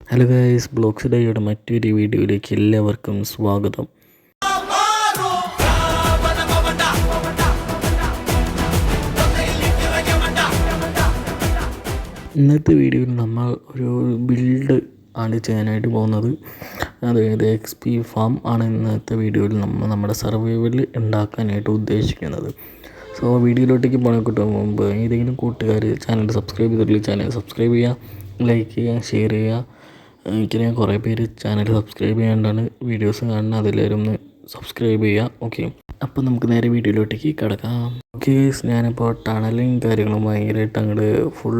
Hello guys, blogs ഡേയുടെ മറ്റൊരു വീഡിയോയിലേക്ക് എല്ലാവർക്കും സ്വാഗതം. ഇന്നത്തെ വീഡിയോയിൽ നമ്മൾ ഒരു ബിൽഡ് ആണ് ചെയ്യാനായിട്ട് പോകുന്നത്. അതായത് XP ഫാം ആണ് ഇന്നത്തെ വീഡിയോയിൽ നമ്മൾ നമ്മുടെ സർവൈവൽ ഉണ്ടാക്കാനായിട്ട് ഉദ്ദേശിക്കുന്നത്. സോ വീഡിയോയിലോട്ടേക്ക് പോകാൻ മുമ്പ് ഏതെങ്കിലും കൂട്ടുകാർ ചാനൽ സബ്സ്ക്രൈബ് ചെയ്തിട്ടില്ല, ചാനൽ സബ്സ്ക്രൈബ് ചെയ്യുക, ലൈക്ക് ചെയ്യുക, ഷെയർ ചെയ്യുക. എനിക്കറിയാം കുറേ പേര് ചാനൽ സബ്സ്ക്രൈബ് ചെയ്യാണ്ടാണ് വീഡിയോസ് കാണുന്നത്, അതിലെല്ലാവരും ഒന്ന് സബ്സ്ക്രൈബ് ചെയ്യുക. ഓക്കെ, അപ്പോൾ നമുക്ക് നേരെ വീഡിയോയിലോട്ടേക്ക് കിടക്കാം. ഓക്കെ, ഞാനിപ്പോൾ ടണലും കാര്യങ്ങളും ഭയങ്കരമായിട്ട് അങ്ങോട്ട് ഫുൾ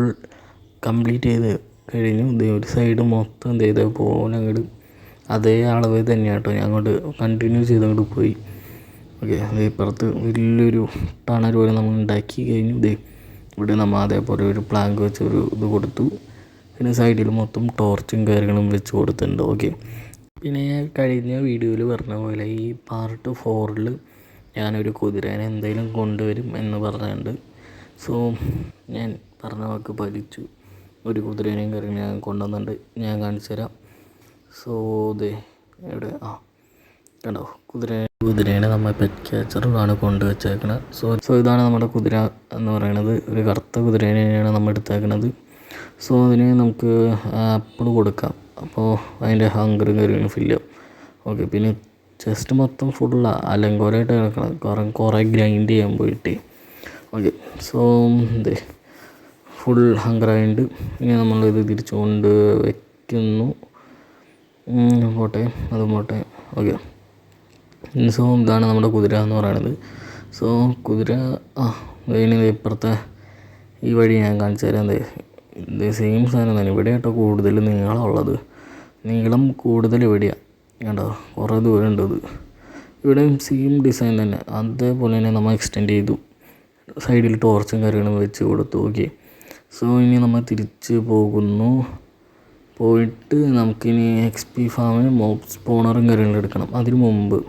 കംപ്ലീറ്റ് ചെയ്ത് കഴിഞ്ഞു. ഒരു സൈഡ് മൊത്തം ചെയ്ത പോലെ അങ്ങോട്ട് അതേ അളവ് തന്നെയാണ് കേട്ടോ, ഞാൻ അങ്ങോട്ട് കണ്ടിന്യൂ ചെയ്ത് അങ്ങോട്ട് പോയി. ഓക്കെ, ഇപ്പുറത്ത് വലിയൊരു ടണൽ പോലെ നമ്മൾ ഉണ്ടാക്കി കഴിഞ്ഞു. ഇവിടെ നമ്മൾ അതേപോലെ ഒരു പ്ലാങ്ക് വെച്ച് ഒരു ഇത് കൊടുത്തു. പിന്നെ സൈഡിൽ മൊത്തം ടോർച്ചും കാര്യങ്ങളും വെച്ച് കൊടുത്തിട്ടുണ്ട്. ഓക്കെ, പിന്നെ കഴിഞ്ഞ വീഡിയോയിൽ പറഞ്ഞ പോലെ ഈ പാർട്ട് 4 ഞാനൊരു കുതിരേനെ എന്തായാലും കൊണ്ടുവരും എന്ന് പറഞ്ഞിട്ടുണ്ട്. സോ ഞാൻ പറഞ്ഞ വാക്ക് പാലിച്ചു. ഒരു കുതിരേനെയും കാര്യങ്ങൾ ഞാൻ കൊണ്ടുവന്നിട്ടുണ്ട്, ഞാൻ കാണിച്ചു തരാം. സോ എവിടെ കണ്ടോ, കുതിരേനെ നമ്മൾ പെറ്റ് ക്യാച്ചറിലാണ് കൊണ്ടുവച്ചേക്കണത്. സോ ഇതാണ് നമ്മുടെ കുതിര എന്ന് പറയുന്നത്. ഒരു കറുത്ത കുതിരേനെയാണ് നമ്മൾ എടുത്തേക്കണത്. സോ അതിന് നമുക്ക് ആപ്പിൾ കൊടുക്കാം, അപ്പോൾ അതിൻ്റെ ഹങ്കറും കാര്യങ്ങളും ഫില്ല് ആവും. ഓക്കെ, പിന്നെ ചെസ്റ്റ് മൊത്തം ഫുള്ള് അലങ്കോലമായിട്ട് കിടക്കണം, കുറേ ഗ്രൈൻഡ് ചെയ്യാൻ പോയിട്ട്. ഓക്കെ, സോ ഫുൾ ഹങ്കറായിട്ട് ഇനി നമ്മളിത് തിരിച്ചു കൊണ്ട് വയ്ക്കുന്നു. പോട്ടെ, അതും പോട്ടെ. ഓക്കെ, സോ ഇതാണ് നമ്മുടെ കുതിര എന്ന് പറയുന്നത്. സോ കുതിര അതിന് ഇപ്പുറത്തെ ഈ വഴി ഞാൻ കാണിച്ചു തരാം. ഇത് സെയിം സാധനം തന്നെ. ഇവിടെ കേട്ടോ കൂടുതൽ നീളമുള്ളത്, നീളം കൂടുതൽ ഇവിടെയാണ് കേട്ടോ, കുറേ ദൂരം ഉണ്ട്. ഇത് ഇവിടെയും സെയിം ഡിസൈൻ തന്നെ, അതേപോലെ തന്നെ നമ്മൾ എക്സ്റ്റെൻഡ് ചെയ്തു, സൈഡിൽ ടോർച്ചും കാര്യങ്ങളും വെച്ച് കൊടുത്തു. ഓക്കെ, സോ ഇനി നമ്മൾ തിരിച്ച് പോകുന്നു. പോയിട്ട് നമുക്കിനി XP ഫാമിന് മോബ് സ്പോണറും കാര്യങ്ങളും എടുക്കണം. അതിനു മുമ്പ്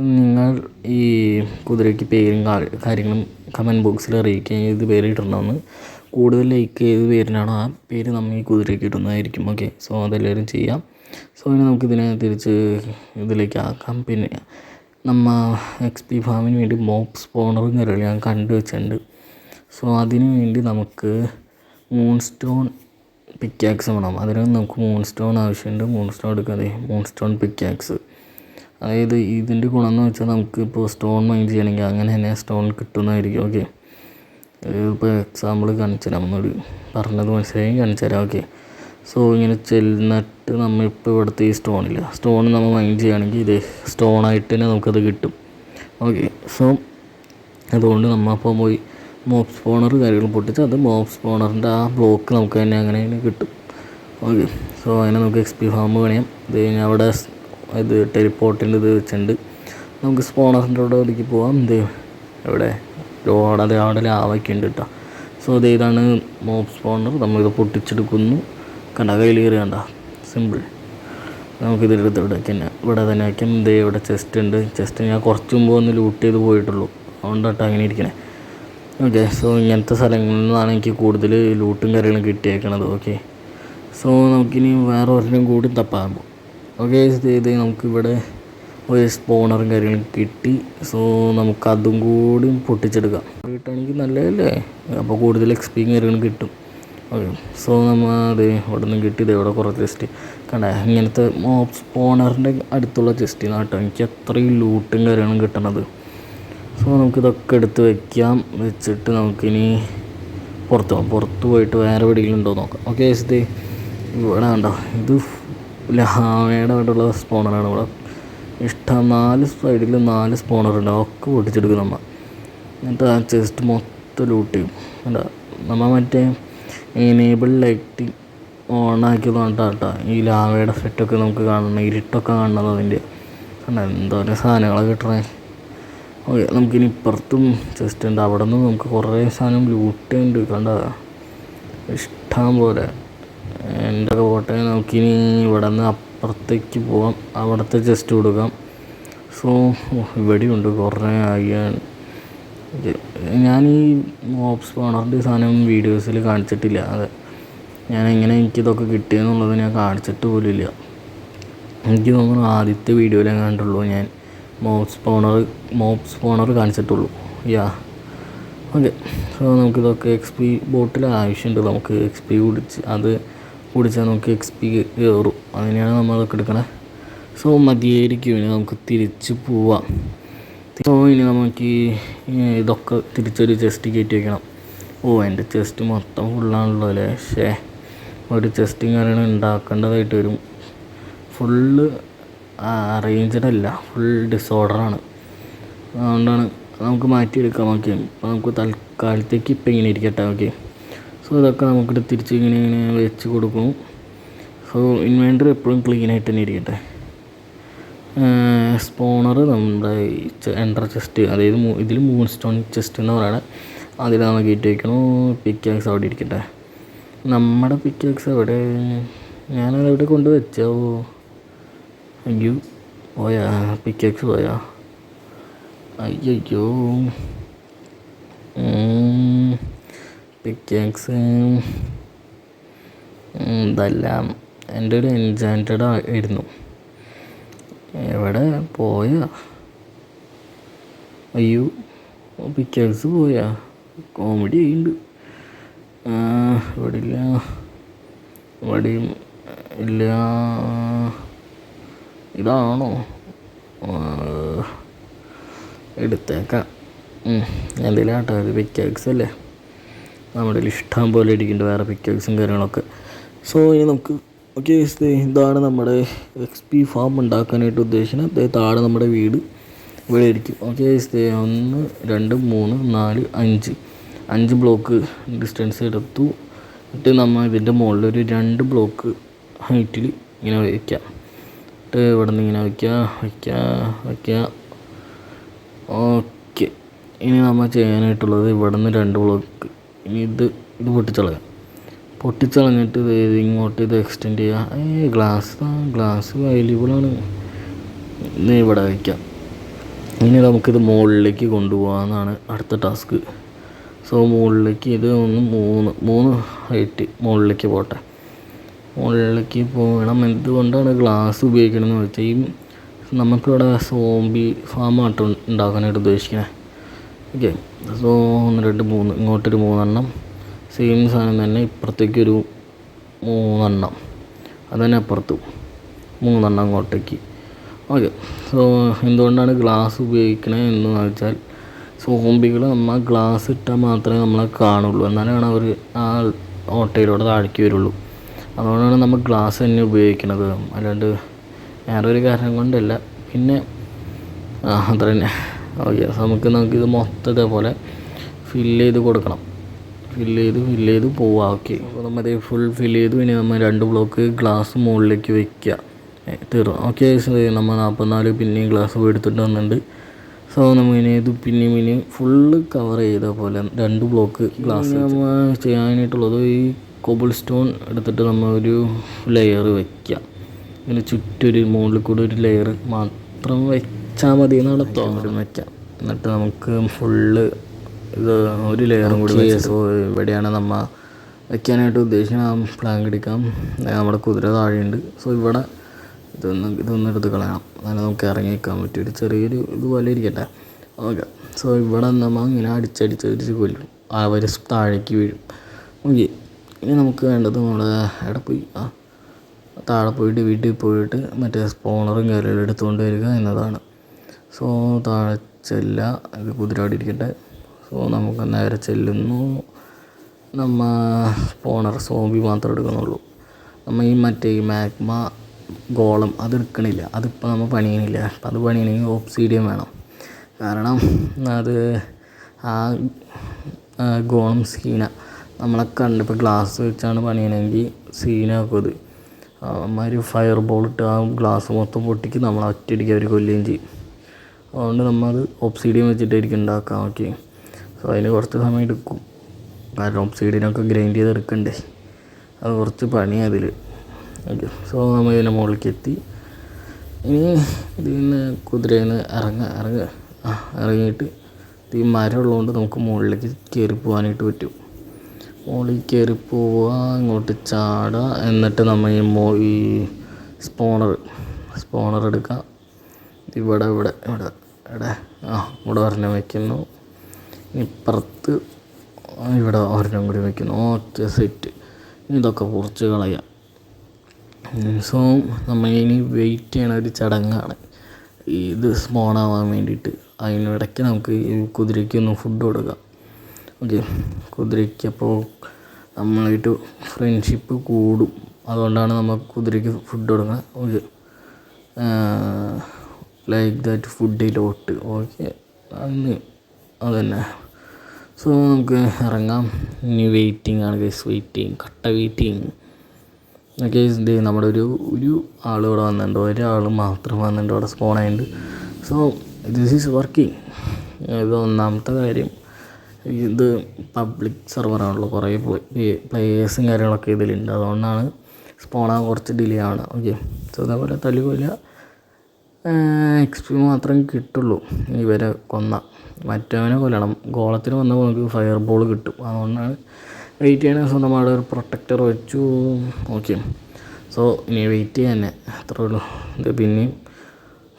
നിങ്ങൾ ഈ കുതിരയ്ക്ക് പേരും കാര്യങ്ങളും കമൻറ്റ് ബോക്സിൽ അറിയിക്കുക, ഏത് പേര് ഇടണമെന്ന്. കൂടുതൽ ലൈക്ക് ഏത് പേരിനാണോ ആ പേര് നമ്മൾ ഈ കുതിരയ്ക്ക് ഇടുന്നതായിരിക്കും. ഓക്കെ, സോ അതെല്ലാവരും ചെയ്യാം. സോ ഇനി നമുക്കിതിനെ തിരിച്ച് ഇതിലേക്ക് ആക്കാം. പിന്നെ നമ്മൾ XP ഫാമിന് വേണ്ടി മോബ് സ്പോണറും കാര്യങ്ങളും ഞാൻ കണ്ടുവച്ചിട്ടുണ്ട്. സോ അതിനു വേണ്ടി നമുക്ക് മൂൺ സ്റ്റോൺ പിക്കാക്സ് വേണം. അതിന് നമുക്ക് മൂൺ സ്റ്റോൺ ആവശ്യമുണ്ട്. മൂൺ സ്റ്റോൺ എടുക്കാതെ മൂൺ സ്റ്റോൺ പിക്കാക്സ്. അതായത് ഇതിൻ്റെ ഗുണം എന്ന് വെച്ചാൽ നമുക്ക് ഇപ്പോൾ സ്റ്റോൺ മൈൻഡ് ചെയ്യണമെങ്കിൽ അങ്ങനെ തന്നെ സ്റ്റോൺ കിട്ടുന്നതായിരിക്കും. ഓക്കെ, ഇപ്പോൾ എക്സാമ്പിൾ കാണിച്ചു തരാം, ഒന്നൊരു പറഞ്ഞത് മനസ്സിലായി കാണിച്ചു തരാം. ഓക്കെ, സോ ഇങ്ങനെ ചെന്നിട്ട് നമ്മളിപ്പോൾ ഇവിടുത്തെ ഈ സ്റ്റോൺ നമ്മൾ മൈൻഡ് ചെയ്യുകയാണെങ്കിൽ ഇത് സ്റ്റോണായിട്ട് തന്നെ നമുക്കത് കിട്ടും. ഓക്കെ, സോ അതുകൊണ്ട് നമ്മളിപ്പോൾ പോയി മോബ് സ്പോണർ കാര്യങ്ങൾ പൊട്ടിച്ച് അത് മോബ് സ്പോണറിൻ്റെ ആ ബ്ലോക്ക് നമുക്ക് തന്നെ അങ്ങനെ കിട്ടും. ഓക്കെ, സോ അതിനെ നമുക്ക് XP ഫാം പണിയാം. ഇത് കഴിഞ്ഞാൽ അവിടെ ഇത് ടെലിപ്പോർട്ടിൻ്റെ ഇത് വെച്ചിട്ടുണ്ട്. നമുക്ക് സ്പോണറിൻ്റെ അവിടെ ഒതുക്കി പോകാം. എവിടെ അവിടെ ലാവൊക്കെ ഉണ്ട് കേട്ടോ. സോ ഇതാണ് മോബ് സ്പോണർ. നമ്മളിത് പൊട്ടിച്ചെടുക്കുന്നു. കണ്ട കയ്യിൽ കയറി കണ്ട, സിമ്പിൾ. നമുക്കിതെടുത്ത് ഇവിടെ തന്നെ വയ്ക്കാം. ഇവിടെ ചെസ്റ്റ് ഉണ്ട്. ചെസ്റ്റ് ഞാൻ കുറച്ച് മുമ്പ് ഒന്ന് ലൂട്ട് ചെയ്ത് പോയിട്ടുള്ളൂ, അതുകൊണ്ടാട്ടോ അങ്ങനെ ഇരിക്കണേ. ഓക്കെ, സോ ഇങ്ങനത്തെ സ്ഥലങ്ങളിൽ നിന്നാണ് എനിക്ക് കൂടുതൽ ലൂട്ടും കാര്യങ്ങളും കിട്ടിയേക്കണത്. ഓക്കെ, സോ നമുക്കിനി വേറെ ഒരെണ്ണം കൂടി തപ്പാൻ പോകും. ഓക്കെ, ഇത് നമുക്കിവിടെ ഒരു സ്പോണറും കാര്യങ്ങളും കിട്ടി. സോ നമുക്കതും കൂടി പൊട്ടിച്ചെടുക്കാം. കിട്ടുകയാണെങ്കിൽ നല്ലതല്ലേ, അപ്പോൾ കൂടുതൽ XPയും കാര്യങ്ങളും കിട്ടും. ഓക്കെ, സോ നമ്മൾ ഇവിടെ നിന്ന് കിട്ടിയത് ഇവിടെ കുറേ ചെസ്റ്റ് കണ്ട, ഇങ്ങനത്തെ മോബ് സ്പോണറിൻ്റെ അടുത്തുള്ള ചെസ്റ്റ് നാട്ടോ എനിക്ക് അത്രയും ലൂട്ടും കാര്യങ്ങളും കിട്ടണത്. സോ നമുക്കിതൊക്കെ എടുത്ത് വയ്ക്കാം. വെച്ചിട്ട് നമുക്കിനി പുറത്ത് പോയിട്ട് വേറെ എവിടെയെങ്കിലും ഉണ്ടോ നോക്കാം. ഓക്കെ, ഇത് ഇവിടെ കണ്ടോ, ഇത് ലാവയുടെ അവിടെയുള്ള സ്പോണറാണ്. ഇവിടെ ഇഷ്ടം 4 സൈഡിൽ 4 സ്പോണറുണ്ട്, ഒക്കെ പൊട്ടിച്ചെടുക്കും നമ്മൾ. എന്നിട്ട് ആ ചെസ്റ്റ് മൊത്തം ലൂട്ട് ചെയ്യും. കണ്ടോ, നമ്മൾ മറ്റേ എനേബിൾ ലൈറ്റിംഗ് ഓണാക്കിയതുകൊണ്ട് കേട്ടോ ഈ ലാവയുടെ സെറ്റൊക്കെ നമുക്ക് കാണണം, ഇരുട്ടൊക്കെ കാണുന്നത് അതിൻ്റെ. കണ്ടോ എന്തോരം സാധനങ്ങളൊക്കെ കിട്ടണേ. ഓക്കെ, നമുക്കിനി ഇപ്പുറത്തും ചെസ്റ്റ് ഉണ്ട്, അവിടെ നിന്ന് നമുക്ക് കുറേ സാധനം ലൂട്ടുണ്ട്. കണ്ട ഇഷ്ടം പോലെ. എൻ്റെ പോട്ടെ, നമുക്കിനി ഇവിടെ നിന്ന് അപ്പുറത്തേക്ക് പോകാം, അവിടുത്തെ ചെസ്റ്റ് കൊടുക്കാം. സോ ഇവിടെയുണ്ട് കുറേ ആയാണ്. ഞാൻ ഈ മോബ് സ്പോണറിൻ്റെ സാധനം വീഡിയോസിൽ കാണിച്ചിട്ടില്ല. അത് ഞാനെങ്ങനെ എനിക്കിതൊക്കെ കിട്ടിയെന്നുള്ളത് ഞാൻ കാണിച്ചിട്ട് പോലും ഇല്ല. എനിക്ക് തോന്നുന്നു ആദ്യത്തെ വീഡിയോയിലേ കണ്ടുള്ളൂ ഞാൻ മോപ്പ് സ്പോണർ കാണിച്ചിട്ടുള്ളൂ. ഓക്കെ. സോ നമുക്കിതൊക്കെ XP ബോട്ടിൽ ആവശ്യമുണ്ട്. നമുക്ക് XP കുടിച്ചാൽ നമുക്ക് XP കയറും. അതിനെയാണ് നമ്മളതൊക്കെ എടുക്കണേ. സോ മതിയായിരിക്കും. ഇനി നമുക്ക് തിരിച്ച് പോവാം. സോ ഇനി നമുക്ക് ഇതൊക്കെ തിരിച്ചൊരു ചെസ്റ്റ് കയറ്റി വയ്ക്കണം. എൻ്റെ ചെസ്റ്റ് മൊത്തം ഫുള്ളാണല്ലോ അല്ലേ. ഒരു ചെസ്റ്റും കാര്യങ്ങളും ഉണ്ടാക്കേണ്ടതായിട്ട് വരും. ഫുള്ള് അറേഞ്ച്ഡ് അല്ല, ഫുൾ ഡിസോർഡറാണ്. അതുകൊണ്ടാണ് നമുക്ക് മാറ്റിയെടുക്കാം. ഓക്കെ, അപ്പോൾ നമുക്ക് തൽക്കാലത്തേക്ക് ഇപ്പം ഇങ്ങനെ ഇരിക്കട്ടെ. ഓക്കെ. സോ ഇതൊക്കെ നമുക്കിട്ട് തിരിച്ച് ഇങ്ങനെ വെച്ച് കൊടുക്കും. സോ ഇൻവെൻറ്ററി എപ്പോഴും ക്ലീനായിട്ട് തന്നെ ഇരിക്കട്ടെ. സ്പോണർ നമ്മുടെ എൻട്ര ചെസ്റ്റ്, അതായത് ഇതിൽ 3 സ്റ്റോൺ ചെസ്റ്റ് എന്ന് പറയുന്നത്, അതിൽ നമ്മൾ കയറ്റി വയ്ക്കണു. പിക്കാക്സ് അവിടെ ഇരിക്കട്ടെ. നമ്മുടെ പിക്കാക്സ് എവിടെ? ഞാനതെവിടെ കൊണ്ട് വെച്ചോ? അയ്യോ, പോയാ പിക്കാക്സ് പോയാ? അയ്യോ, പിക്കാക്സ് ഇതെല്ലാം എൻ്റെ ഒരു എൻചാൻറ്റഡ് ആയിരുന്നു. എവിടെ പോയാ? അയ്യോ, പിക്കാക്സ് പോയാ? കോമഡി ആയിട്ടുണ്ട്. ഇവിടെ ഇല്ല, ഇവിടെയും ഇല്ല. ഇതാണോ? എടുത്തേക്കാം. എന്തെങ്കിലും ആട്ടോ, അത് പിക്കാക്സ് അല്ലേ. നമ്മുടെ ഇഷ്ടം പോലെ ഇരിക്കുന്നുണ്ട് വേറെ പിക്കാക്സും കാര്യങ്ങളൊക്കെ. സോ ഇനി നമുക്ക് ഓക്കെ, ഇതാണ് നമ്മുടെ XP ഫാം ഉണ്ടാക്കാനായിട്ട് ഉദ്ദേശിക്കുന്നത്. താഴെ നമ്മുടെ വീട് ഇവിടെ ആയിരിക്കും. ഓക്കെ, 1 2 3 4 5 ബ്ലോക്ക് ഡിസ്റ്റൻസ് എടുത്തു. എന്നിട്ട് നമ്മൾ ഇതിൻ്റെ മുകളിലൊരു 2 ബ്ലോക്ക് ഹൈറ്റിൽ ഇങ്ങനെ വയ്ക്കാം. എന്നിട്ട് ഇവിടെ നിന്ന് ഇങ്ങനെ വയ്ക്കുക. ഓക്കെ, ഇനി നമ്മൾ ചെയ്യാനായിട്ടുള്ളത് ഇവിടെ നിന്ന് 2 ബ്ലോക്ക് ഇനി ഇത് പൊട്ടിച്ചളഞ്ഞിട്ട് ഇങ്ങോട്ട് ഇത് എക്സ്റ്റെൻഡ് ചെയ്യുക. ഗ്ലാസ് അവൈലബിളാണ്. ഇന്ന് ഇവിടെ വയ്ക്കാം. ഇനി നമുക്കിത് മുകളിലേക്ക് കൊണ്ടുപോകാമെന്നാണ് അടുത്ത ടാസ്ക്. സോ മുകളിലേക്ക് ഇത് 3 ഹൈറ്റ് മുകളിലേക്ക് പോട്ടെ. മുകളിലേക്ക് പോകണം. എന്തുകൊണ്ടാണ് ഗ്ലാസ് ഉപയോഗിക്കണമെന്ന് വെച്ചാൽ, ഈ നമുക്കിവിടെ സോംബി ഫാമായിട്ട് ഉണ്ടാക്കാനായിട്ട് ഉദ്ദേശിക്കുന്നത്. ഓക്കെ. സോ 1 2 3 ഇങ്ങോട്ടൊരു 3 സെയിം സാധനം തന്നെ ഇപ്പുറത്തേക്കൊരു 3 അതുതന്നെ അപ്പുറത്തും 3 അങ്ങോട്ടേക്ക്. ഓക്കെ. സോ എന്തുകൊണ്ടാണ് ഗ്ലാസ് ഉപയോഗിക്കണത് എന്ന് വെച്ചാൽ, സോംബികൾ നമ്മൾ ഗ്ലാസ് ഇട്ടാൽ മാത്രമേ നമ്മളെ കാണുള്ളൂ, എന്നാലാണ് അവർ ആ ഓട്ടയിലൂടെ താഴേക്ക് വരുള്ളൂ. അതുകൊണ്ടാണ് നമ്മൾ ഗ്ലാസ് തന്നെ ഉപയോഗിക്കുന്നത്, അല്ലാണ്ട് വേറെ ഒരു കാരണം കൊണ്ടല്ല. പിന്നെ അത്ര തന്നെ. ഓക്കെ. നമുക്കിത് മൊത്തത്തെ പോലെ ഫില്ല് ചെയ്ത് കൊടുക്കണം. ഫില്ല് ചെയ്ത് പോവാം. ഓക്കെ. അപ്പോൾ നമ്മൾ ഫുൾ ഫില്ല് ചെയ്തു. ഇനി നമ്മൾ 2 ബ്ലോക്ക് ഗ്ലാസ് മുകളിലേക്ക് വയ്ക്കുക. തീർന്നു. ഓക്കെ. നമ്മൾ 44 പിന്നെയും ഗ്ലാസ് എടുത്തിട്ട് വന്നിട്ടുണ്ട്. സോ നമ്മളിനി ഇത് പിന്നെയും ഫുള്ള് കവർ ചെയ്ത പോലെ 2 ബ്ലോക്ക് ഗ്ലാസ് നമ്മൾ ചെയ്യാനായിട്ടുള്ളത്, ഈ കോബിൾ സ്റ്റോൺ എടുത്തിട്ട് നമ്മൾ ഒരു ലെയർ വയ്ക്കുക. ഇങ്ങനെ ചുറ്റൊരു മുകളിൽ കൂടെ ഒരു ലെയർ മാത്രം വെച്ചാൽ മതി എന്നാണ് വയ്ക്കാം. എന്നിട്ട് നമുക്ക് ഫുള്ള് ഇത് ഒരു ലെയറും കൂടി വെച്ച്. സോ ഇവിടെയാണ് നമ്മൾ വയ്ക്കാനായിട്ട് ഉദ്ദേശിക്കുന്നത്. പ്ലാങ്ക് എടുക്കാം. നമ്മുടെ കുതിര താഴെയുണ്ട്. സോ ഇവിടെ ഇതൊന്നും എടുത്ത് കളയണം, എന്നാലും നമുക്ക് ഇറങ്ങി വയ്ക്കാൻ പറ്റും. ഒരു ചെറിയൊരു ഇതുപോലെ ഇരിക്കട്ടെ. ഓക്കെ. സോ ഇവിടെ നമ്മൾ ഇങ്ങനെ അടിച്ചടിച്ച് കൊല്ലും. അവർ താഴേക്ക് വീഴും. ഓക്കെ. ഇനി നമുക്ക് വേണ്ടത് നമ്മുടെ താഴെ പോയിട്ട് വീട്ടിൽ പോയിട്ട് മറ്റേ സ്പോണറും കാര്യങ്ങളും എടുത്തുകൊണ്ട് വരിക എന്നതാണ്. സോ താഴെ ഇത് കുതിരാടി ഇരിക്കട്ടെ. സോ നമുക്ക് നേരെ ചെല്ലുന്നു. നമ്മൾ സ്പോണർ സോംബി മാത്രമേ എടുക്കുന്നുള്ളൂ. നമ്മൾ ഈ മറ്റേ മാഗ്മ ഗോളം അതെടുക്കണില്ല. അതിപ്പോൾ നമ്മൾ പണിയണില്ല. അപ്പം അത് പണിയണമെങ്കിൽ ഒബ്സിഡിയൻ വേണം. കാരണം അത് ആ ഗോളം നമ്മളെ ഇപ്പോൾ ഗ്ലാസ് വെച്ചാണ് പണിയണമെങ്കിൽ സീനാക്കും. അത് അമ്മമാര് ഫയർ ബോളിട്ട് ആ ഗ്ലാസ് മൊത്തം പൊട്ടിക്ക് നമ്മൾ ഒറ്റയടിക്ക് അവർ കൊല്ലുകയും ചെയ്യും. അതുകൊണ്ട് നമ്മളത് ഒബ്സിഡിയൻ വെച്ചിട്ടായിരിക്കും ഉണ്ടാക്കാം. ഓക്കെ. സോ അതിന് കുറച്ച് സമയം എടുക്കും. കാരണം ഒബ്സിഡിയനൊക്കെ ഗ്രൈൻഡ് ചെയ്തെടുക്കണ്ടേ, അത് കുറച്ച് പണിയാണ് അതിൽ. ഓക്കെ. സോ നമ്മൾ ഇതിൻ്റെ മുകളിലേക്ക് എത്തി. ഇനി ഇതിൽ നിന്ന് കുതിരയിൽ നിന്ന് ഇറങ്ങിയിട്ട് ഈ മരം ഉള്ളതുകൊണ്ട് നമുക്ക് മുകളിലേക്ക് കയറി പോകാനായിട്ട് പറ്റും. മോളിൽ കയറി പോവുക, ഇങ്ങോട്ട് ചാടുക, എന്നിട്ട് നമ്മൾ ഈ സ്പോണർ എടുക്കുക. ഇവിടെ ഇവിടെ ഇവിടെ ഇവിടെ ഇവിടെ ഒരെണ്ണം വയ്ക്കുന്നു, ഇപ്പുറത്ത് ഇവിടെ ഒരെണ്ണം കൂടി വയ്ക്കുന്നു. Okay, set. ഇതൊക്കെ കുറച്ച് കളയാം. സോ നമ്മൾ ഇനി വെയിറ്റ് ചെയ്യണ ഒരു ചടങ്ങാണ് ഇത് സ്പോണാവാൻ വേണ്ടിയിട്ട്. അതിനിടയ്ക്ക് നമുക്ക് ഈ കുതിരയ്ക്കൊന്ന് ഫുഡ് കൊടുക്കാം. ഓക്കെ, കുതിരയ്ക്കപ്പോൾ നമ്മളായിട്ട് ഫ്രണ്ട്ഷിപ്പ് കൂടും. അതുകൊണ്ടാണ് നമ്മൾ കുതിരയ്ക്ക് ഫുഡ് കൊടുക്കുക. ഓക്കെ, ലൈക്ക് ദാറ്റ് ഫുഡിലോട്ട്. ഓക്കെ, അതന്നെ. സോ നമുക്ക് ഇറങ്ങാം. ഇനി വെയിറ്റിംഗ് ആണ് ഗൈസ്, കട്ട വെയിറ്റിംഗ്. ഗൈസ് ഇത് നമ്മുടെ ഒരു ആൾ ഇവിടെ വന്നിട്ടുണ്ട്, ഒരാൾ മാത്രം വന്നിട്ടുണ്ട് ഇവിടെ സ്പോൺ ആയിട്ടുണ്ട്. So this is working. ഇത് ഒന്നാമത്തെ കാര്യം, ഇത് പബ്ലിക് സെർവറാണല്ലോ, കുറേ പ്ലേയേഴ്സും കാര്യങ്ങളൊക്കെ ഇതിലുണ്ട്. അതുകൊണ്ടാണ് സ്പോണാൻ കുറച്ച് ഡിലേ ആണ്. ഓക്കെ, സോ അതേപോലെ തല്ലുകൊല്ല XP മാത്രമേ കിട്ടുള്ളൂ ഇവരെ മറ്റവനെ കൊല്ലണം. ഗോളത്തിന് വന്നപ്പോൾ നമുക്ക് ഫയർ ബോൾ കിട്ടും. അതുകൊണ്ടാണ് വെയിറ്റ് ചെയ്യണ. സോ നമ്മൾ ഒരു പ്രൊട്ടക്ടർ വെച്ചു. ഓക്കെ, സോ ഇനി വെയിറ്റ് ചെയ്യാൻ തന്നെ അത്രേ ഉള്ളൂ. ഇത് പിന്നെയും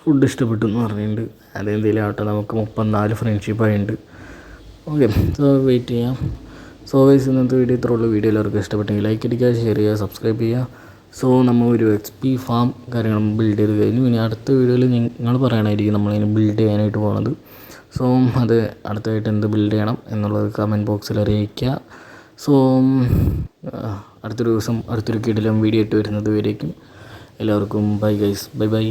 ഫുഡ് ഇഷ്ടപ്പെട്ടു എന്ന് പറഞ്ഞിട്ടുണ്ട്. അതെന്തെങ്കിലും ആവട്ടെ, നമുക്ക് 34 ഫ്രണ്ട്ഷിപ്പ് ആയിട്ടുണ്ട്. ഓക്കെ, സോ വെയിറ്റ് ചെയ്യാം. സോ ഗൈസ് ഇന്നത്തെ വീഡിയോ ഇത്രേ ഉള്ളൂ. വീഡിയോ എല്ലാവർക്കും ഇഷ്ടപ്പെട്ടെങ്കിൽ ലൈക്ക് അടിക്കുക, ഷെയർ ചെയ്യുക, സബ്സ്ക്രൈബ് ചെയ്യുക. സോ നമ്മൾ ഒരു XP ഫാം കാര്യങ്ങളും ബിൽഡ് ചെയ്ത് കഴിഞ്ഞു. ഇനി അടുത്ത വീഡിയോയിൽ നിങ്ങൾ പറയണമായിരിക്കും നമ്മളിനി ബിൽഡ് ചെയ്യാനായിട്ട് പോകുന്നത്. സോ അത് അടുത്തായിട്ട് എന്ത് ബിൽഡ് ചെയ്യണം എന്നുള്ളത് കമൻറ്റ് ബോക്സിൽ അറിയിക്കുക. സോ അടുത്തൊരു ദിവസം അടുത്തൊരു കിടിലം വീഡിയോ ഇട്ട് വരുന്നത് വരേക്കും എല്ലാവർക്കും ബൈ ഗൈസ്, ബൈ.